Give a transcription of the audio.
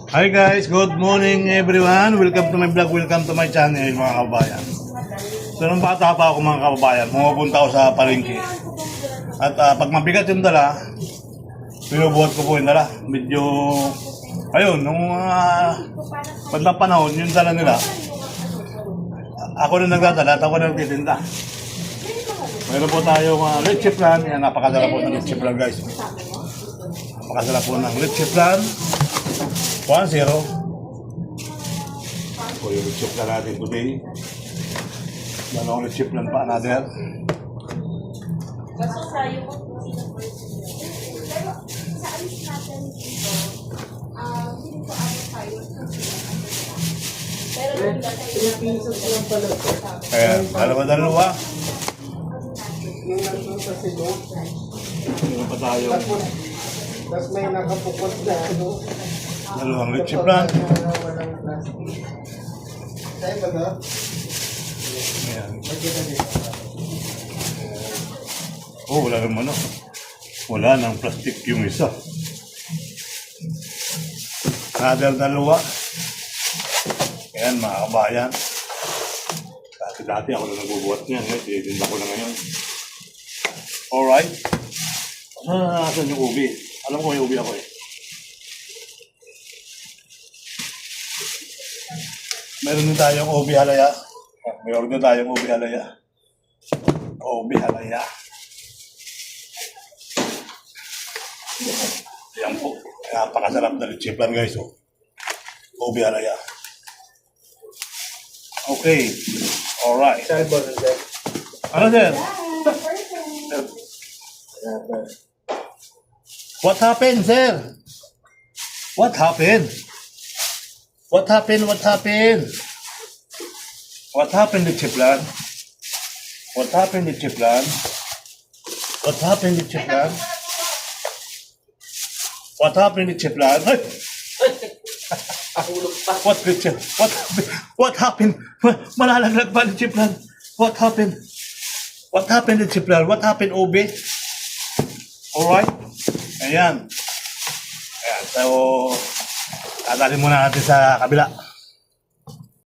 Hi guys, good morning everyone. Welcome to my vlog, welcome to my channel mga kababayan. So nung bata pa ako mga kababayan, pumupunta ako sa palengke. At pag mabigat yung dala, pinubuhat ko po yung dala. Medyo, ayun, nung bandang panahon, yung dala nila, ako na nagdadala at ako na nagtitinda. Meron po tayong leche plan. Yan, napakasarap po ng leche plan guys. Napakasarap po ng leche plan. 1-0. So yung leche plan natin today. Dalawang leche plan pa another. Kaso sayo ko pero sa alis natin dito, hindi ko ano tayo pero yung dati yung pala Ayan, dalawa. Yung nandun sa silong. Meron pa tayo. Tapos may nakapukot na ano. Dalawang leche plan. Walang plastic. Tayo ba ba? Ayan. Magkita dito. Oh, wala naman ano. Wala nang plastic yung isa. Another dalawa. Ayan mga kabayan. Dati ako na nagbubuhat niyan. Tinitinda ko na ngayon. Alright. Saan yung ubi? Alam ko yung ubi ako eh. Meron din tayong ubi halaya. Meron din tayong ubi halaya. Ubi halaya. Ayan po. Napakasarap na leche plan guys. Oh. Ubi halaya. Okay. Alright. Saan ba rin dyan? Ano din? What happened, sir? What happened? What happened? What happened? What happened, leche plan? What happened, leche plan? What happened, leche plan? What happened, leche plan? Ay! What leche? What happened? Malalaglag ba leche plan? What happened? What happened, leche plan? What happened, Obi? Alright? Ayan. Ayan. So, tatali muna natin sa kabila.